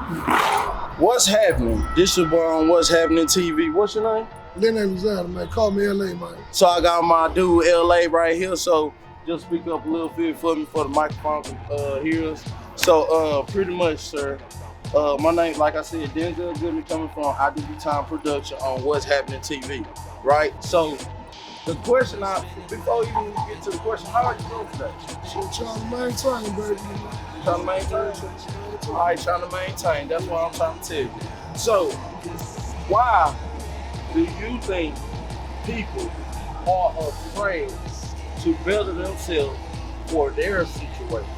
What's happening? This your boy on What's Happening TV. What's your name? Lynn Alexander, man. Call me LA, man. So I got my dude LA right here. So just speak up a little bit for me for the microphone can hear us. So pretty much, sir. My name, like I said, Denzel Goodman, coming from IDB Time Production on What's Happening TV. Right? So the question before you even get to the question, how are you doing today? So trying to maintain, baby. Trying to maintain? All right, trying to maintain. That's what I'm trying to tell you. So, why do you think people are afraid to better themselves for their situation?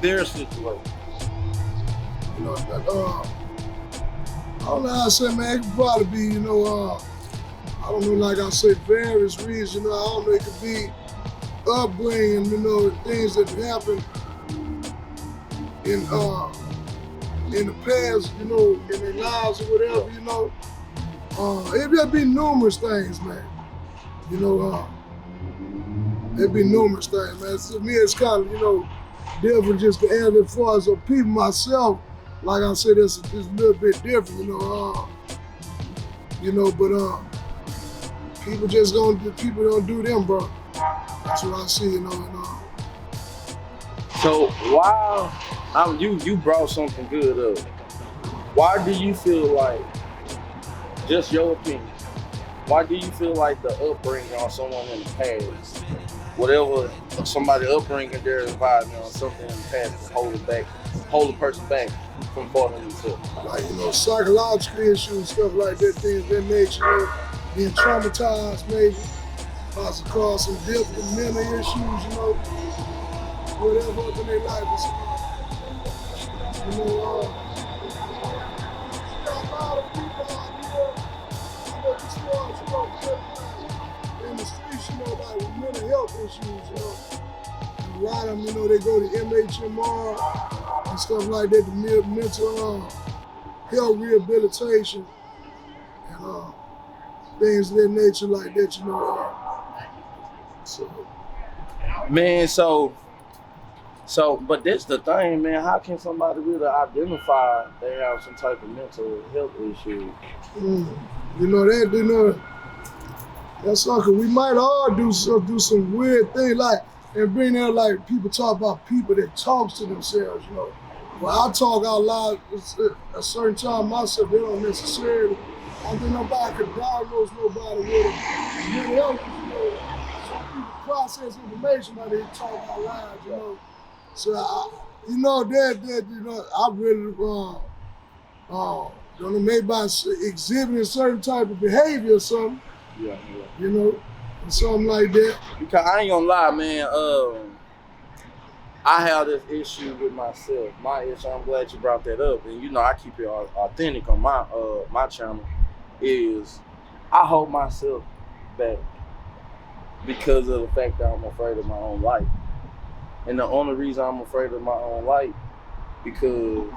Their situation. You know, I don't know how I say, man. It could probably be, I don't know, like I say, various reasons. I don't know, it could be upbringing, things that happen in the past, in their lives or whatever, It could be numerous things, man. It'd be numerous things, man. To me, it's kind of, different just to answer as far as people myself. Like I said, it's a little bit different, but people don't do them, bro. That's what I see, So why, you brought something good up. Why do you feel like, just your opinion, why do you feel like the upbringing on someone in the past, whatever somebody upbringing their environment or something in the past, hold a person back from falling themselves? Like, psychological issues, stuff like that, things of that nature, being traumatized maybe, possibly cause some different mental issues, whatever up in their life is, a lot of people out here, in the streets, like with mental health issues, A lot of them, they go to MHMR and stuff like that, the mental health rehabilitation and things of that nature like that, So. Man, but that's the thing, man. How can somebody really identify they have some type of mental health issue? That's something. We might all do some weird thing, like, and bring out, like, people talk about people that talks to themselves, Well, I talk out loud at a certain time myself, they don't necessarily, I don't think nobody could diagnose nobody with it. Mental health, some people process information, but they talk out loud, So, I really, don't know, maybe by exhibiting a certain type of behavior or something. Yeah. And something like that. Because I ain't gonna lie, man. I have this issue with myself. My issue. I'm glad you brought that up, and I keep it authentic on my channel. Is I hold myself back because of the fact that I'm afraid of my own life, and the only reason I'm afraid of my own life because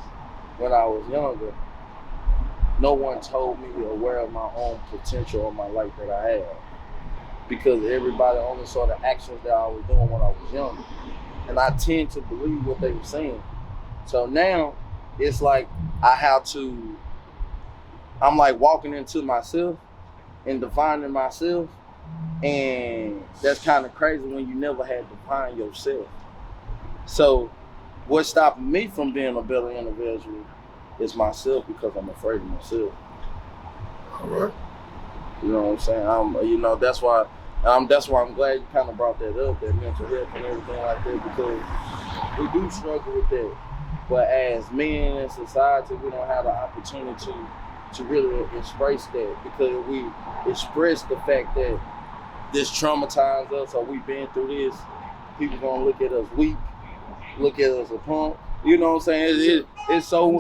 when I was younger, no one told me aware of my own potential or my life that I had. Because everybody only saw the actions that I was doing when I was young. And I tend to believe what they were saying. So now it's like I'm like walking into myself and defining myself. And that's kind of crazy when you never had to define yourself. So what's stopping me from being a better individual is myself because I'm afraid of myself. All right. You know what I'm saying? That's why I'm glad you kind of brought that up, that mental health and everything like that, because we do struggle with that. But as men in society, we don't have the opportunity to really express that because we express the fact that this traumatized us or we've been through this. People gonna look at us weak, look at us a punk. You know what I'm saying? It's so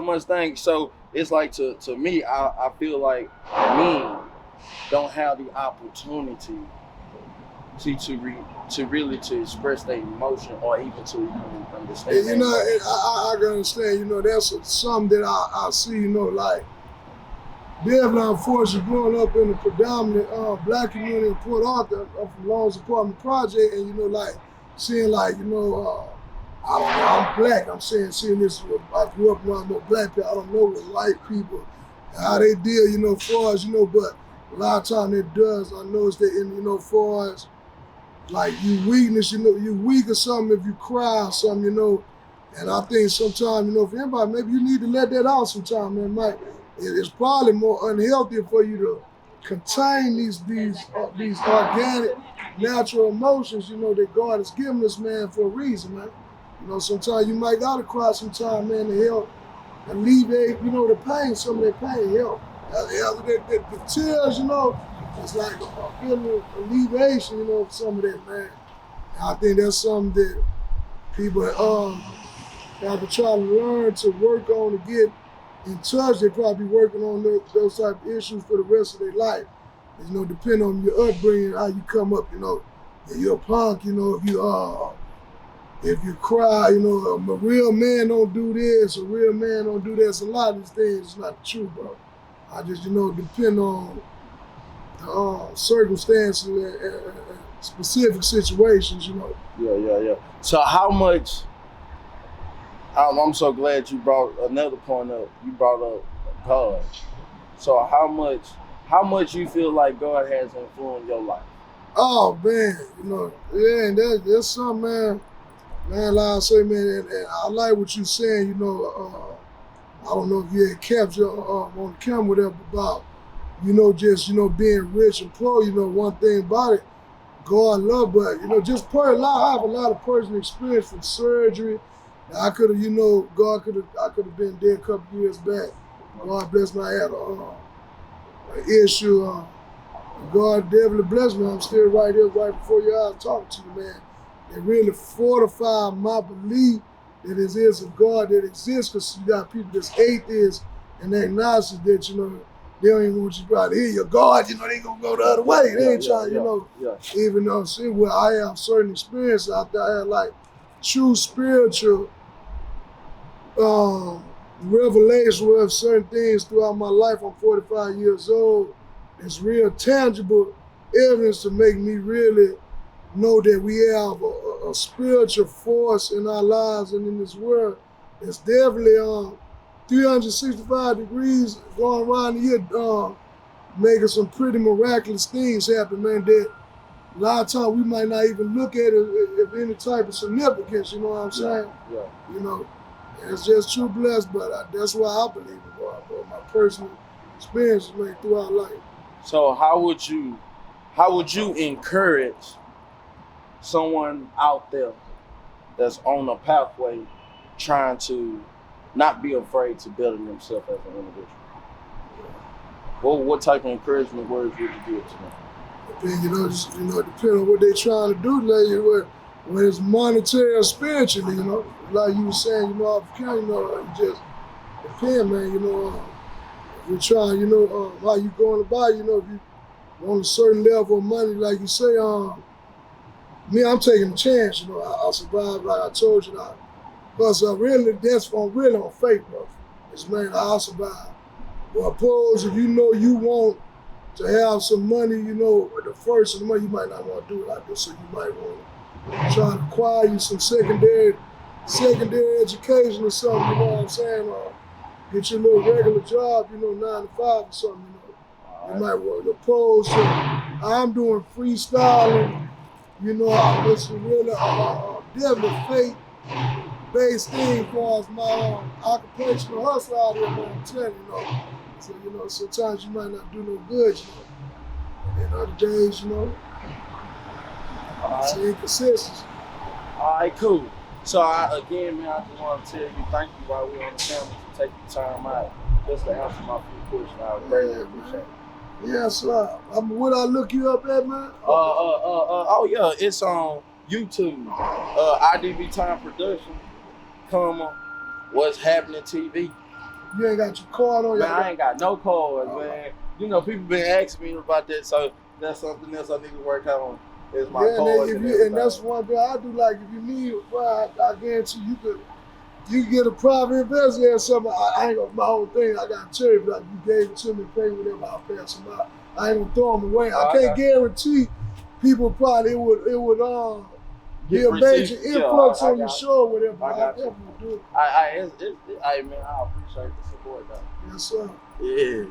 much things. So it's like to me, I feel like men don't have the opportunity to really express their emotion or even to even understand. And, I can understand. That's something that I see. Like definitely, unfortunately, growing up in a predominant black community in Port Arthur, I'm from Lawrence Apartment Project, and like seeing I don't know, I'm black. I'm seeing this. I grew up around no black people. I don't know what white people, how they deal, far as, but a lot of time it does. I notice that, far as like you weakness, you weak or something if you cry or something, And I think sometimes, for anybody, maybe you need to let that out sometime, man. It's probably more unhealthy for you to contain these organic, natural emotions, that God has given us, man, for a reason, man. Sometimes you might gotta cry sometime, man, to help alleviate, the pain, some of that pain, help. The tears, it's like a feeling of alleviation, of some of that, man. And I think that's something that people have to try to learn to work on to get in touch. They probably be working on those type of issues for the rest of their life. Depending on your upbringing, how you come up, if you're a punk, if you cry, a real man don't do this, a real man don't do this. A lot of these things is not true, bro. I just, depend on the circumstances and specific situations, Yeah. So how much, I'm so glad you brought another point up. You brought up God. So how much you feel like God has influenced your life? Oh, man, yeah, and that's something, man. Man, like I say, man, and I like what you're saying, I don't know if you had captured on the camera whatever about, just, being rich and poor, one thing about it, God love, but, just I have a lot of personal experience from surgery. I could have, I could have been dead a couple years back. God bless me, I had an issue. God definitely blessed me. I'm still right here, right before your eyes, talking to you, man. It really fortified my belief that there is a God that exists, because you got people that's atheists and agnostics that, they don't even want you to try to hear your God, they gonna go the other way. They ain't trying, even though I have certain experiences out there, I had like true spiritual revelation of certain things throughout my life. I'm 45 years old. It's real tangible evidence to make me really know that we have a spiritual force in our lives and in this world. It's definitely 365 degrees going around the year, making some pretty miraculous things happen, man, that a lot of times we might not even look at it if any type of significance, you know what I'm saying? Yeah. It's just true blessed, but that's why I believe in God, bro. My personal experiences, man, throughout life. So how would you encourage someone out there that's on a pathway trying to not be afraid to build themselves as an individual? What type of encouragement words would you give to them? Depending on what they're trying to do, like, when it's monetary or spiritually, like you were saying, off camera, it just depends, man, if you're trying, how you going about, if you want a certain level of money, like you say, me, I'm taking a chance, I'll survive, like I told you, because that's on faith, bro. It's, man, I'll survive. But suppose if you want to have some money, the first of the money, you might not want to do it like this, so you might want to try to acquire you some secondary education or something, you know what I'm saying? Or get your little regular job, 9 to 5 or something, You might want to oppose to I'm doing freestyling, it's a really definitely faith-based thing as far as my occupational hustle out here, man, I'm telling you, So, sometimes you might not do no good, And other days, it's inconsistency. All right, cool. So, again, man, I just want to tell you thank you while we're on the camera for taking the time out just to answer my few questions. I greatly appreciate it. Yes, sir. Would I look you up at, man? Oh, yeah, it's on YouTube. IDB Time Production, What's Happening TV. You ain't got your card on you? Man, I ain't got no cards, man. People been asking me about that, so that's something else I need to work out on. Is my cards and that's one thing I do. Like, if you need, well, I guarantee you could get a private investor or something. I ain't gonna, my whole thing, I got to tell you, like, you gave it to me, pay whatever, I'll pass them out. I ain't gonna throw them away. I can't guarantee people probably it would be get a major received. influx I on your got show or whatever. I I got you. definitely do it. Man, I appreciate the support though. Yes, sir. Yeah.